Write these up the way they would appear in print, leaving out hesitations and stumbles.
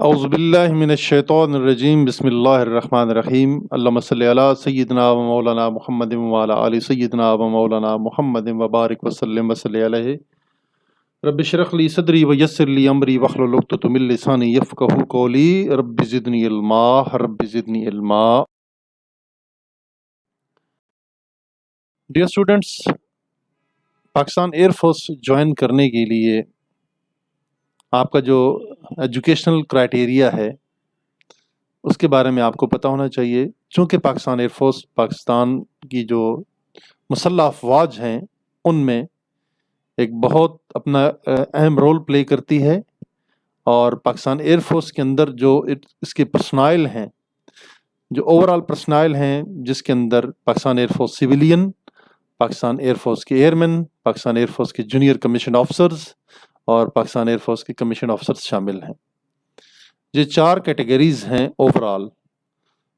औज़ुबिल्लाहि मिनश्शैतानिर्रजीम बिस्मिल्लाहिर्रहमानिर्रहीम अल्लाहुम्मा सल्लि अला सय्यिदिना व मौलाना मुहम्मदिन व अला आलि सय्यिदिना व मौलाना मुहम्मदिन व बारिक व सल्लिम व सल्लि अलैहि रब्बि इश्रह ली सदरी व यस्सिर ली अमरी वहलुल उक़दतम मिन लिसानी यफ़क़हू क़ौली रब्बि ज़िदनी इल्मा रब्बि ज़िदनी इल्मा। Dear students, Pakistan air force join करने के लिए आपका जो एजुकेशनल क्राइटेरिया है उसके बारे में आपको पता होना चाहिए। चूँकि पाकिस्तान एयर फोर्स पाकिस्तान की जो मुसल्लह अफ़वाज हैं उनमें एक बहुत अपना अहम रोल प्ले करती है, और पाकिस्तान एयर फोर्स के अंदर जो इसके पर्सनाइल हैं, जो ओवरऑल पर्सनाइल हैं, जिसके अंदर Pakistan air force civilian, Pakistan air force के एयरमैन, पाकिस्तान एयर फोर्स के जूनियर कमीशन ऑफिसर्स और पाकिस्तान एयर फोर्स के कमीशन ऑफिसर्स शामिल हैं। ये 4 कैटेगरीज हैं ओवरऑल।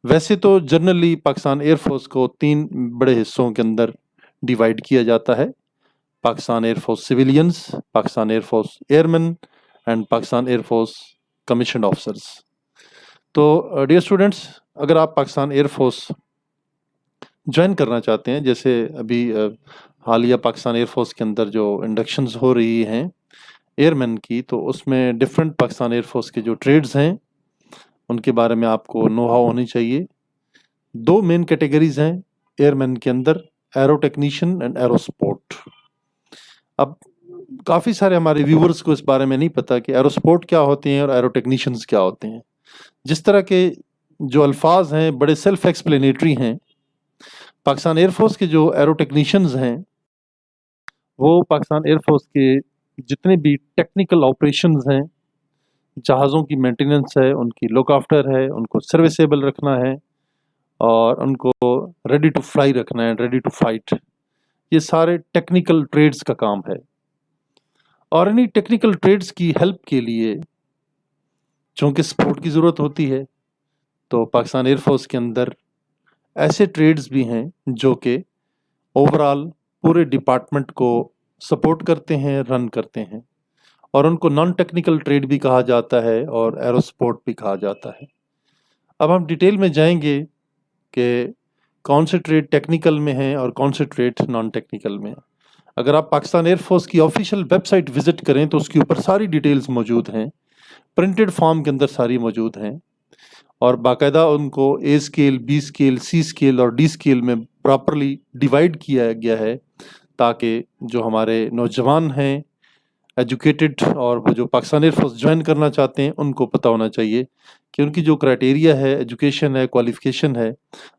वैसे तो जनरली पाकिस्तान एयर फोर्स को 3 बड़े हिस्सों के अंदर डिवाइड किया जाता है: Pakistan air force civilians, Pakistan air force airman and Pakistan air force commission officers. तो डियर स्टूडेंट्स, अगर आप पाकिस्तान एयर फोर्स ज्वाइन करना चाहते हैं, जैसे अभी हालिया पाकिस्तान एयर फोर्स के अंदर जो इंडक्शंस हो रही हैं एयरमैन की, तो उसमें डिफरेंट पाकिस्तान एयर फोर्स के जो ट्रेड्स हैं उनके बारे में आपको नो हाउ होनी चाहिए। 2 मेन कैटेगरीज हैं एयरमैन के अंदर: arrow technician and arrow sport. अब काफ़ी सारे हमारे व्यूवर्स को इस बारे में नहीं पता कि एरो स्पोर्ट क्या होते हैं और एरो टेक्नीशियंस क्या होते हैं। जिस तरह के जो अल्फाज हैं बड़े सेल्फ एक्सप्लेनेटरी हैं। पाकिस्तान एयर फोर्स के जो एरो टेक्नीशियंस हैं वो पाकिस्तान एयर फोर्स के जितने भी टेक्निकल ऑपरेशंस हैं, जहाज़ों की मेंटेनेंस है, उनकी लुक आफ्टर है, उनको सर्विसेबल रखना है और उनको रेडी टू फ्लाई रखना है, रेडी टू फाइट, ये सारे टेक्निकल ट्रेड्स का काम है। और इन्हीं टेक्निकल ट्रेड्स की हेल्प के लिए चूँकि सपोर्ट की ज़रूरत होती है, तो पाकिस्तान एयर फोर्स के अंदर ऐसे ट्रेड्स भी हैं जो कि ओवरऑल पूरे डिपार्टमेंट को सपोर्ट करते हैं, रन करते हैं, और उनको नॉन टेक्निकल ट्रेड भी कहा जाता है और एरो स्पोर्ट भी कहा जाता है। अब हम डिटेल में जाएंगे कि कौन से ट्रेड टेक्निकल में हैं और कौन से ट्रेड नॉन टेक्निकल में हैं। अगर आप पाकिस्तान एयर फोर्स की ऑफिशियल वेबसाइट विजिट करें तो उसके ऊपर सारी डिटेल्स मौजूद हैं, प्रिंटेड फॉर्म के अंदर सारी मौजूद हैं, और बाकायदा उनको A scale, B scale, C scale और डी स्केल में प्रॉपरली डिवाइड किया गया है, ताकि जो हमारे नौजवान हैं एजुकेटेड और वो जो पाकिस्तान एयर फोर्स ज्वाइन करना चाहते हैं उनको पता होना चाहिए कि उनकी जो क्राइटेरिया है, एजुकेशन है, क्वालिफिकेशन है,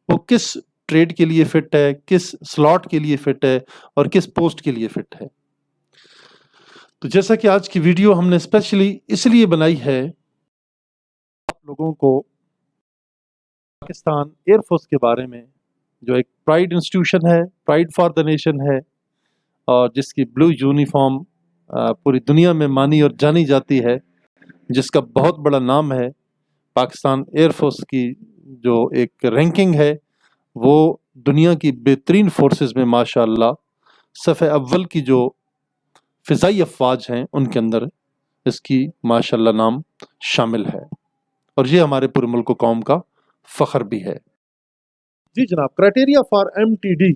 वो किस ट्रेड के लिए फ़िट है, किस स्लॉट के लिए फ़िट है और किस पोस्ट के लिए फ़िट है। तो जैसा कि आज की वीडियो हमने स्पेशली इसलिए बनाई है आप लोगों को पाकिस्तान एयर फोर्स के बारे में, जो एक प्राइड इंस्टीट्यूशन है, प्राइड फॉर द नेशन है, और जिसकी ब्लू यूनिफॉर्म पूरी दुनिया में मानी और जानी जाती है, जिसका बहुत बड़ा नाम है। पाकिस्तान एयर फोर्स की जो एक रैंकिंग है वो दुनिया की बेहतरीन फोर्सेस में माशाअल्लाह सफ़े अव्वल की जो फ़िज़ाई अफ़वाज हैं उनके अंदर इसकी माशाअल्लाह नाम शामिल है, और ये हमारे पूरे मुल्क व कौम का फ़ख्र भी है। जी जनाब, क्राइटेरिया फॉर MTD।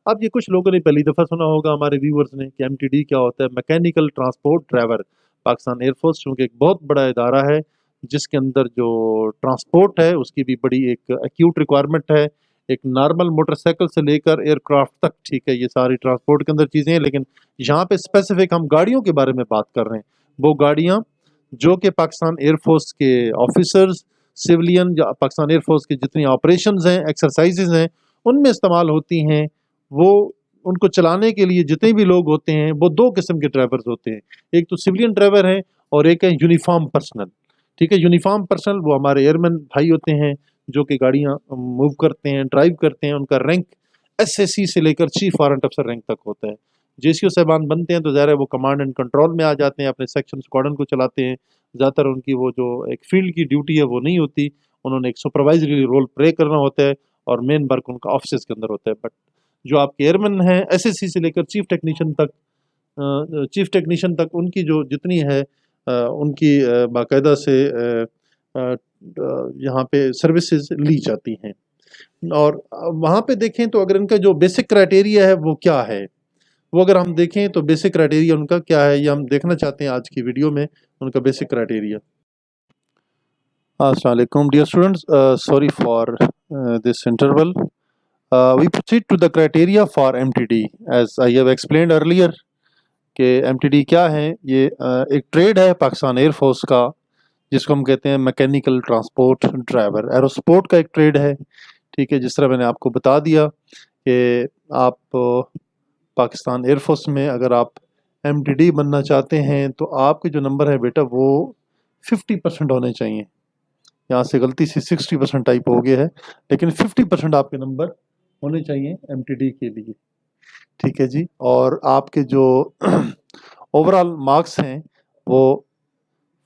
अब ये कुछ लोगों ने पहली दफ़ा सुना होगा हमारे व्यूवर्स ने कि MTD क्या होता है। Mechanical transport driver. Pakistan air force चूँकि एक बहुत बड़ा इदारा है जिसके अंदर जो ट्रांसपोर्ट है उसकी भी बड़ी एक एक्यूट रिक्वायरमेंट है। एक नॉर्मल मोटरसाइकिल से लेकर एयरक्राफ्ट तक, ठीक है, ये सारी ट्रांसपोर्ट के अंदर चीज़ें हैं, लेकिन यहाँ पे स्पेसिफिक हम गाड़ियों के बारे में बात कर रहे हैं। वो गाड़ियाँ जो कि पाकिस्तान एयर फोर्स के ऑफिसर्स, सिविलियन या पाकिस्तान एयर फोर्स की जितनी ऑपरेशंस हैं, एक्सरसाइजेज हैं, उनमें इस्तेमाल होती हैं। वो उनको चलाने के लिए जितने भी लोग होते हैं वो 2 किस्म के ड्राइवर्स होते हैं। एक तो सिविलियन ड्राइवर हैं और एक है यूनिफॉर्म पर्सनल। ठीक है, यूनिफॉर्म पर्सनल वो हमारे एयरमैन भाई होते हैं जो कि गाड़ियाँ मूव करते हैं, ड्राइव करते हैं। उनका रैंक SAC से लेकर चीफ वारंट अफसर रैंक तक होता है। JCO साहबान बनते हैं तो ज़ाहिर है वो कमांड एंड कंट्रोल में आ जाते हैं, अपने सेक्शन स्क्वाड्रन को चलाते हैं। ज़्यादातर उनकी वो जो एक फील्ड की ड्यूटी है वो नहीं होती, उन्होंने एक सुपरवाइजरी रोल प्ले करना होता है और मेन वर्क उनका ऑफिस के अंदर होता है। बट जो आपके एयरमैन हैं SAC से लेकर चीफ टेक्नीशियन तक उनकी जो जितनी है उनकी बाकायदा से یہاں پہ سروسز لی جاتی ہیں. اور وہاں پہ دیکھیں تو اگر ان کا جو بیسک کرائٹیریا ہے وہ کیا ہے، وہ اگر ہم دیکھیں تو بیسک کرائٹیریا ان کا کیا ہے، یہ ہم دیکھنا چاہتے ہیں آج کی ویڈیو میں ان کا بیسک کرائٹیریا. السلام علیکم dear students, sorry for this interval. We proceed to the criteria for MTD. As I have explained earlier کہ MTD کیا ہے، یہ ایک ٹریڈ ہے پاکستان ایئر فورس کا جس کو ہم کہتے ہیں میکینیکل ٹرانسپورٹ ڈرائیور. ایروسپورٹ کا ایک ٹریڈ ہے، ٹھیک ہے. جس طرح میں نے آپ کو بتا دیا کہ آپ پاکستان ایئر فورس میں اگر آپ MTD بننا چاہتے ہیں تو آپ کے جو نمبر ہے بیٹا وہ 50% ہونے چاہیے. یہاں سے غلطی سے 60% ٹائپ ہو گیا ہے، لیکن 50% آپ کے نمبر ہونے چاہیے MTD کے لیے، ٹھیک ہے جی. اور آپ کے جو اوور آل مارکس ہیں وہ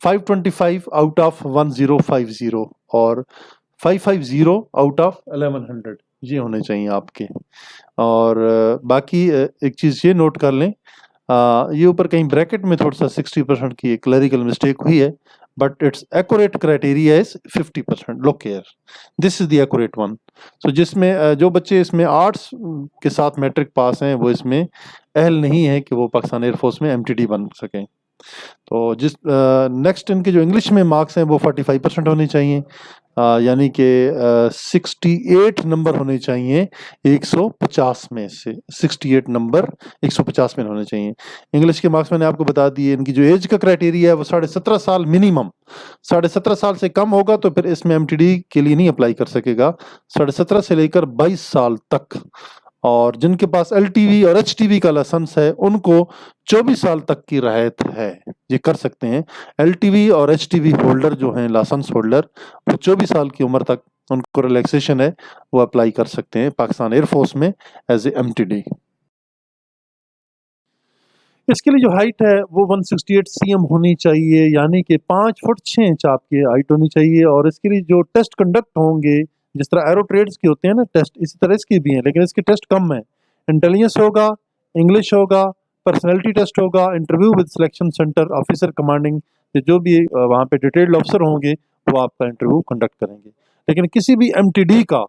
525 آؤٹ آف 1050 اور 550 آؤٹ آف 1100 یہ ہونے چاہیے آپ کے. اور باقی ایک چیز یہ نوٹ کر لیں، یہ اوپر کہیں بریکٹ میں تھوڑا سا 60% کی ایک کلیریکل مسٹیک ہوئی ہے، but it's accurate criteria is 50%. Look here, this is the accurate one. So جس میں جو بچے اس میں آرٹس کے ساتھ میٹرک پاس ہیں وہ اس میں اہل نہیں ہے کہ وہ پاکستان ایئر فورس میں MTD بن سکیں. تو جس نیکسٹ ان کے جو انگلش میں مارکس ہیں وہ 45% ہونے چاہیے، یعنی کہ 68 نمبر ہونے چاہیے 150 میں سے. 68 نمبر 150 میں ہونے چاہیے. انگلش کے مارکس میں نے آپ کو بتا دیے. ان کی جو ایج کا کرائٹیریا ہے وہ 17.5 سال منیمم. 17.5 سال سے کم ہوگا تو پھر اس میں MTD کے لیے نہیں اپلائی کر سکے گا. 17.5 سے لے کر 22 سال تک. اور جن کے پاس LTV اور HTV کا لائسنس ہے ان کو 24 سال تک کی رعایت ہے، یہ کر سکتے ہیں. LTV اور HTV ہولڈر جو ہیں لائسنس ہولڈر وہ 24 سال کی عمر تک ان کو ریلیکسیشن ہے، وہ اپلائی کر سکتے ہیں پاکستان ایئر فورس میں ایز اے MTD. اس کے لیے جو ہائٹ ہے وہ 168 cm ہونی چاہیے، یعنی کہ 5 فٹ 6 انچ آپ کی ہائٹ ہونی چاہیے. اور اس کے لیے جو ٹیسٹ کنڈکٹ ہوں گے جس طرح ایرو ٹریڈز کے ہوتے ہیں نا ٹیسٹ، اسی طرح اس کے بھی ہیں لیکن اس کے ٹیسٹ کم ہیں. انٹیلیجنس ہوگا، انگلش ہوگا، پرسنالٹی ٹیسٹ ہوگا، interview with selection centre officer commanding, جو بھی وہاں پہ ڈیٹیلڈ آفیسر ہوں گے وہ آپ کا انٹرویو کنڈکٹ کریں گے. لیکن کسی بھی MTD کا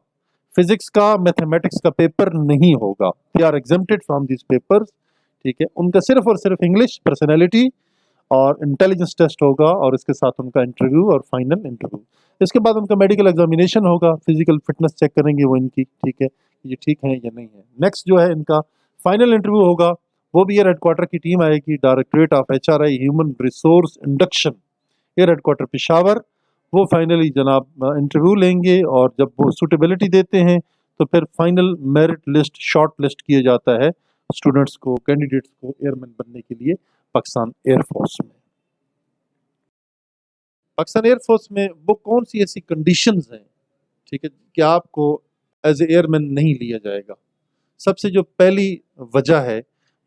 فزکس کا میتھمیٹکس کا پیپر نہیں ہوگا. They are exempted from these papers, ٹھیک ہے. ان کا صرف اور صرف انگلش، پرسنالٹی اور انٹیلیجنس ٹیسٹ ہوگا اور اس کے ساتھ ان کا انٹرویو اور فائنل انٹرویو. اس کے بعد ان کا میڈیکل ایگزامینیشن ہوگا، فزیکل فٹنس چیک کریں گے وہ ان کی، ٹھیک ہے، یہ ٹھیک ہے یا نہیں ہے. نیکسٹ جو ہے ان کا فائنل انٹرویو ہوگا، وہ بھی ایئر ہیڈ کوارٹر کی ٹیم آئے گی، directorate of HRI human resource induction, air headquarter Peshawar. وہ فائنلی جناب انٹرویو لیں گے اور جب وہ سوٹیبلٹی دیتے ہیں تو پھر final merit list short list کیا جاتا ہے اسٹوڈنٹس کو، کینڈیڈیٹس کو ایئرمین بننے کے لیے پاکستان ایئر فورس میں. پاکستان ایئر فورس میں وہ کون سی ایسی کنڈیشنز ہیں، ٹھیک ہے، کہ آپ کو ایز اے ایئرمین نہیں لیا جائے گا. سب سے جو پہلی وجہ ہے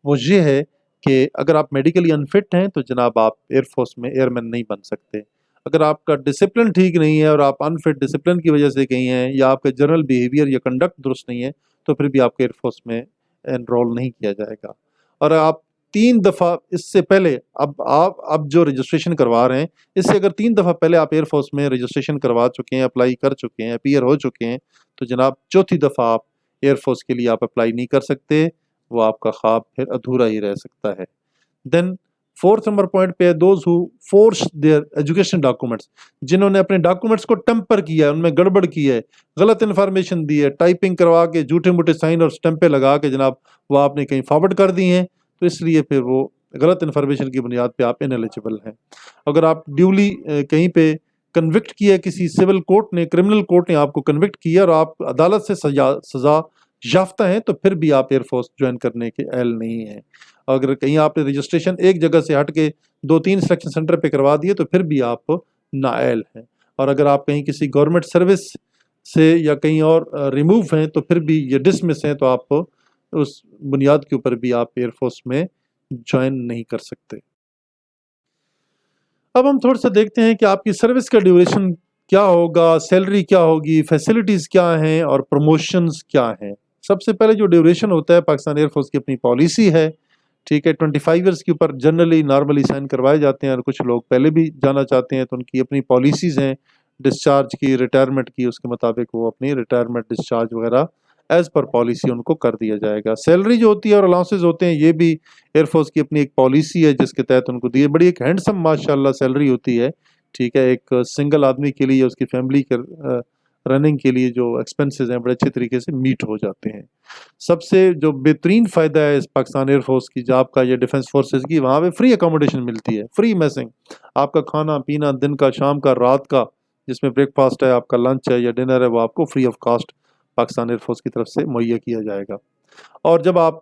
وہ یہ ہے کہ اگر آپ میڈیکلی انفٹ ہیں تو جناب آپ ایئر فورس میں ایئرمین نہیں بن سکتے. اگر آپ کا ڈسپلن ٹھیک نہیں ہے اور آپ انفٹ ڈسپلن کی وجہ سے گئی ہیں یا آپ کا جنرل بیہیویئر یا کنڈکٹ درست نہیں ہے تو پھر بھی آپ کو ایئر فورس میں انرول نہیں کیا جائے گا. اور آپ 3 دفعہ اس سے پہلے اب جو رجسٹریشن کروا رہے ہیں اس سے اگر 3 دفعہ پہلے آپ ایئر فورس میں رجسٹریشن کروا چکے ہیں، اپلائی کر چکے ہیں، اپیئر ہو چکے ہیں تو جناب چوتھی دفعہ آپ ایئر فورس کے لیے آپ اپلائی نہیں کر سکتے. وہ آپ کا خواب پھر ادھورا ہی رہ سکتا ہے. دین 4 نمبر پوائنٹ پہ those who force their education documents, جنہوں نے اپنے ڈاکومنٹس کو ٹیمپر کیا ہے، ان میں گڑبڑ کی ہے، غلط انفارمیشن دی ہے، ٹائپنگ کروا کے جھوٹے موٹے سائن اور سٹمپے لگا کے جناب وہ آپ نے کہیں فارورڈ کر دی ہیں تو اس لیے پھر وہ غلط انفارمیشن کی بنیاد پہ آپ انیلیجبل ہیں. اگر آپ ڈیولی کہیں پہ کنوکٹ کیا ہے، کسی سول کورٹ نے، کرمنل کورٹ نے آپ کو کنوکٹ کیا اور آپ عدالت سے سزا یافتہ ہیں تو پھر بھی آپ ایئر فورس جوائن کرنے کے اہل نہیں ہیں. اگر کہیں آپ نے رجسٹریشن ایک جگہ سے ہٹ کے 2-3 سلیکشن سینٹر پہ کروا دیے تو پھر بھی آپ نااہل ہیں. اور اگر آپ کہیں کسی گورنمنٹ سروس سے یا کہیں اور ریموو ہیں تو پھر بھی یہ ڈسمس ہیں تو آپ اس بنیاد کے اوپر بھی آپ ایئر فورس میں جوائن نہیں کر سکتے. اب ہم تھوڑا سا دیکھتے ہیں کہ آپ کی سروس کا ڈیوریشن کیا ہوگا، سیلری کیا ہوگی، فیسلٹیز کیا ہیں اور پروموشنز کیا ہیں. سب سے پہلے جو ڈیوریشن ہوتا ہے پاکستان ایئر فورس کی اپنی پالیسی ہے، ٹھیک ہے. 25 ایئرس کے اوپر جنرلی نارملی سائن کروائے جاتے ہیں اور کچھ لوگ پہلے بھی جانا چاہتے ہیں تو ان کی اپنی پالیسیز ہیں. डिस्चार्ज की, रिटायरमेंट की, उसके मुताबिक वो अपनी रिटायरमेंट डिस्चार्ज वगैरह एज़ पर पॉलिसी उनको कर दिया जाएगा। सैलरी जो होती है और अलाउंसेस होते हैं, ये भी एयरफोर्स की अपनी एक पॉलिसी है जिसके तहत उनको दी है। बड़ी एक हैंडसम माशाल्लाह सैलरी होती है, ठीक है। एक सिंगल आदमी के लिए, उसकी फैमिली के रनिंग के लिए जो एक्सपेंसेस हैं बड़े अच्छे तरीके से मीट हो जाते हैं। सबसे जो बेहतरीन फ़ायदा है इस पाकिस्तान एयरफोर्स की जॉब का, ये डिफेंस फोर्सेस की, वहाँ पे फ्री अकोमोडेशन मिलती है, फ्री मैसिंग। आपका खाना पीना दिन का, शाम का, रात का, जिसमें ब्रेकफास्ट है, आपका लंच है या डिनर है, वो आपको free of cost Pakistan air force की तरफ से मुहैया किया जाएगा। और जब आप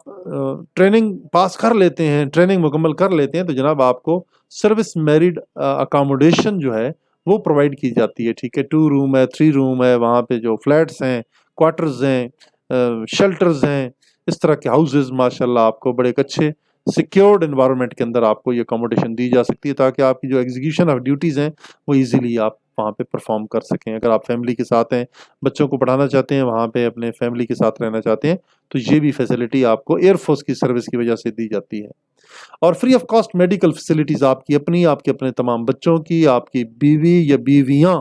ट्रेनिंग पास कर लेते हैं, ट्रेनिंग मुकम्मल कर लेते हैं, तो जनाब आपको सर्विस मेरिड अकोमोडेशन जो है वो प्रोवाइड की जाती है, ठीक है। 2 रूम है, 3 रूम है, वहाँ पे जो फ्लैट्स हैं, क्वार्टर्स हैं, शेल्टर्स हैं, इस तरह के हाउसेस माशाल्लाह आपको बड़े एक अच्छे सिक्योर्ड एनवायरनमेंट के अंदर आपको ये अकोमोडेशन दी जा सकती है, ताकि आपकी जो एग्जीक्यूशन ऑफ ड्यूटीज़ हैं वो ईजिली आप वहाँ पे परफॉर्म कर सकें। अगर आप फैमिली के साथ हैं, बच्चों को पढ़ाना चाहते हैं, वहाँ पे अपने फैमिली के साथ रहना चाहते हैं, तो ये भी फैसिलिटी आपको एयरफोर्स की सर्विस की वजह से दी जाती है। और free of cost medical facilities आपकी अपनी, आपके अपने तमाम बच्चों की, आपकी बीवी या बीवियाँ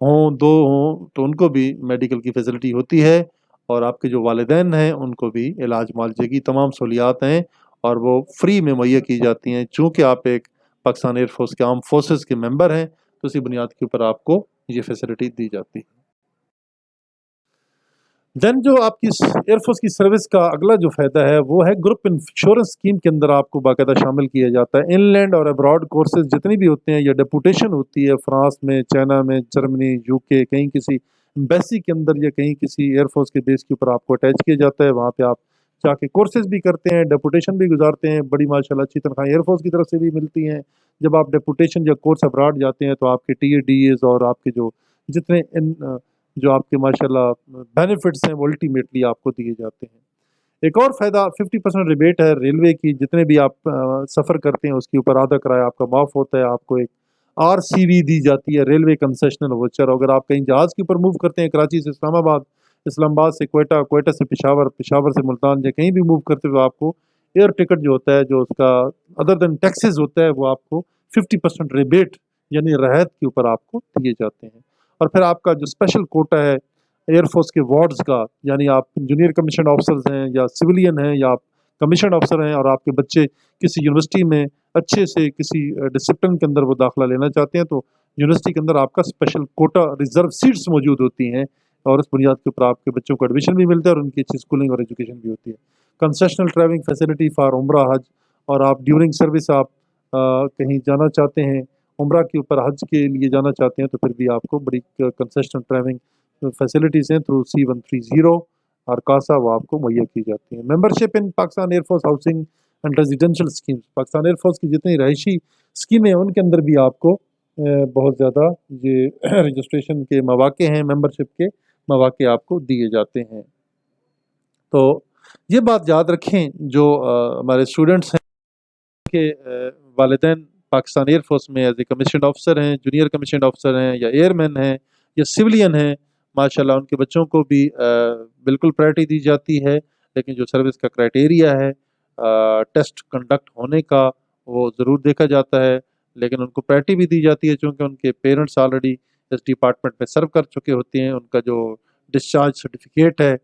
हों, 2 हों, तो उनको भी मेडिकल की फैसिलिटी होती है। और आपके जो वालिदैन हैं उनको भी इलाज मुआलजे की तमाम सहूलियात हैं और वो फ्री में मुहैया की जाती हैं। चूँकि आप एक पाकिस्तान एयरफोर्स के आर्म्ड फोर्सेस के मेंबर हैं, तो इसी बुनियाद के ऊपर आपको ये फैसिलिटी दी जाती है। देन जो आपकी एयरफोर्स की सर्विस का अगला जो फ़ायदा है वो है ग्रुप इंश्योरेंस स्कीम के अंदर आपको बाकायदा शामिल किया जाता है। इनलैंड और अब्रॉड कोर्सेज जितनी भी होते हैं या डेपुटेशन होती है फ्रांस में, चाइना में, जर्मनी, यूके, कहीं किसी एम्बेसी के अंदर या कहीं किसी एयरफोर्स के बेस के ऊपर आपको अटैच किया जाता है। वहाँ पे आप जाके कोर्सेज भी करते हैं, डेपुटेशन भी गुजारते हैं, बड़ी माशाल्लाह अच्छी तनख्वाह एयरफोर्स की तरफ से भी मिलती हैं। जब आप डेपुटेशन या कोर्स अब्रॉड जाते हैं तो आपके टीएडीएस और आपके जो जितने जो आपके माशाल्लाह बेनिफिट्स हैं वो अल्टीमेटली आपको दिए जाते हैं। एक और फ़ायदा 50% रिबेट है रेलवे की, जितने भी आप सफ़र करते हैं उसके ऊपर आधा किराया आपका माफ़ होता है। आपको एक आरसीवी दी जाती है, रेलवे कंसेशनल वाउचर। अगर आप कहीं जहाज़ के ऊपर मूव करते हैं कराची से इस्लामाबाद, इस्लामाबाद से क्वेटा, क्वेटा से पेशावर, पेशावर से मुल्तान, या कहीं भी मूव करते हुए आपको एयर टिकट जो होता है, जो उसका अदर देन टैक्सेस होता है, वो आपको 50% रिबेट यानी राहत के ऊपर आपको दिए जाते हैं। और फिर आपका जो स्पेशल कोटा है एयरफोर्स के वार्ड्स का, यानी आप जूनियर कमीशन ऑफिसर्स हैं या सिविलियन हैं या आप कमीशन ऑफिसर हैं और आपके बच्चे किसी यूनिवर्सिटी में अच्छे से किसी डिसिप्लिन के अंदर वो दाखिला लेना चाहते हैं, तो यूनिवर्सिटी के अंदर आपका स्पेशल कोटा रिजर्व सीट्स मौजूद होती हैं और उस बुनियाद के ऊपर आपके बच्चों को एडमिशन भी मिलता है और उनकी अच्छी स्कूलिंग और एजुकेशन भी होती है। कंसेशनल ट्रैवलिंग फैसिलिटी फॉर उम्रा हज, और आप ड्यूरिंग सर्विस आप कहीं जाना चाहते हैं उम्रा के ऊपर, हज के लिए जाना चाहते हैं, तो फिर भी आपको बड़ी कंसेशनल ट्रैवलिंग फैसिलिटीज़ हैं थ्रू C130 और कासा, वो आपको मुहैया की जाती हैं। Membership in Pakistan air force housing and residential schemes, Pakistan air force की जितनी रहायशी स्कीमें हैं उनके अंदर भी आपको बहुत ज़्यादा ये रजिस्ट्रेशन के मौके हैं, मेंबरशिप के मौके आपको दिए जाते हैं। तो ये बात याद रखें, जो हमारे स्टूडेंट्स हैं के वालिदैन पाकिस्तान एयरफोर्स में एज ए कमीशन ऑफिसर हैं, जूनियर कमीशन ऑफिसर हैं या एयरमैन हैं या सिविलियन हैं, माशाल्लाह उनके बच्चों को भी बिल्कुल प्रायोरिटी दी जाती है। लेकिन जो सर्विस का क्राइटेरिया है टेस्ट कंडक्ट होने का, वो ज़रूर देखा जाता है, लेकिन उनको प्रायोरिटी भी दी जाती है चूँकि उनके पेरेंट्स ऑलरेडी इस डिपार्टमेंट में सर्व कर चुके होते हैं। उनका जो डिस्चार्ज सर्टिफिकेट है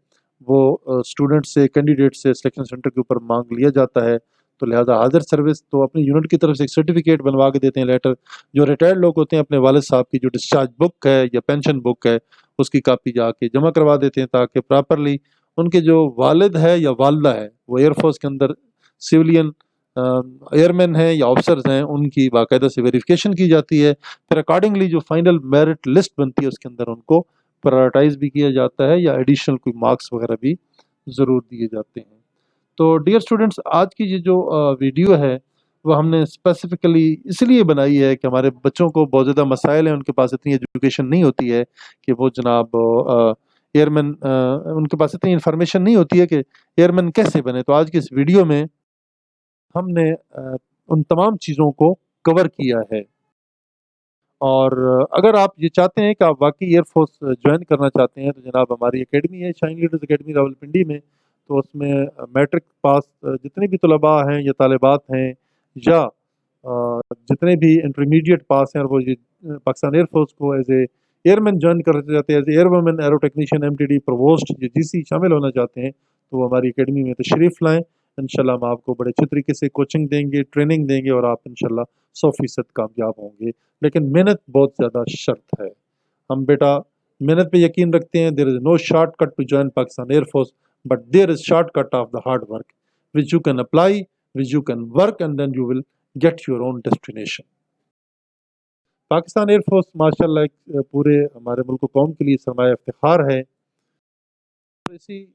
वो स्टूडेंट से, कैंडिडेट से सिलेक्शन सेंटर के ऊपर मांग लिया जाता है। तो लिहाजा हाजिर सर्विस तो अपनी यूनिट की तरफ से एक सर्टिफिकेट बनवा के देते हैं, लेटर। जो रिटायर्ड लोग होते हैं अपने वालिद साहब की जो डिस्चार्ज बुक है या पेंशन बुक है उसकी कापी जाके जमा करवा देते हैं, ताकि प्रॉपरली उनके जो वालिद है या वालदा है वो एयरफोर्स के अंदर सिविलियन एयरमैन हैं या ऑफिसर्स हैं, उनकी बाकायदा से वेरिफिकेशन की जाती है। फिर अकॉर्डिंगली जो फाइनल मेरिट लिस्ट बनती है उसके अंदर उनको प्रायोरिटाइज भी किया जाता है या एडिशनल कोई मार्क्स वगैरह भी ज़रूर दिए जाते हैं। तो डियर स्टूडेंट्स, आज की ये जो वीडियो है वो हमने स्पेसिफिकली इसलिए बनाई है कि हमारे बच्चों को बहुत ज़्यादा मसाइल हैं, उनके पास इतनी एजुकेशन नहीं होती है कि वो जनाब एयरमैन, उनके पास इतनी इन्फॉर्मेशन नहीं होती है कि एयरमैन कैसे बने। तो आज की इस वीडियो में हमने उन तमाम चीज़ों को कवर किया है। और अगर आप ये चाहते हैं कि आप वाकई एयरफोर्स ज्वाइन करना चाहते हैं, तो जनाब हमारी एकेडमी है शाइन लीडर्स एकेडमी रावलपिंडी में। तो उसमें मैट्रिक पास जितने भी तलबा हैं या तालिबात हैं या جتنے بھی انٹرمیڈیٹ پاس ہیں اور وہ پاکستان ایئر فورس کو as a airman join کرنا چاہتے ہیں، as a airwoman aero technician M T D provost G C شامل ہونا چاہتے ہیں، تو وہ ہماری اکیڈمی میں تشریف لائیں. انشاءاللہ ہم آپ کو بڑے اچھے طریقے سے کوچنگ دیں گے، ٹریننگ دیں گے، اور آپ انشاءاللہ 100% کامیاب ہوں گے. لیکن محنت بہت زیادہ شرط ہے. ہم بیٹا محنت پہ یقین رکھتے ہیں. There is no shortcut to join Pakistan air force, but there is shortcut of the hard work which you can apply, which you can work, and then you will get your own destination. Pakistan air force ماشاء اللہ ایک پورے ہمارے ملک و قوم کے لیے سرمایہ افتخار ہے. اسی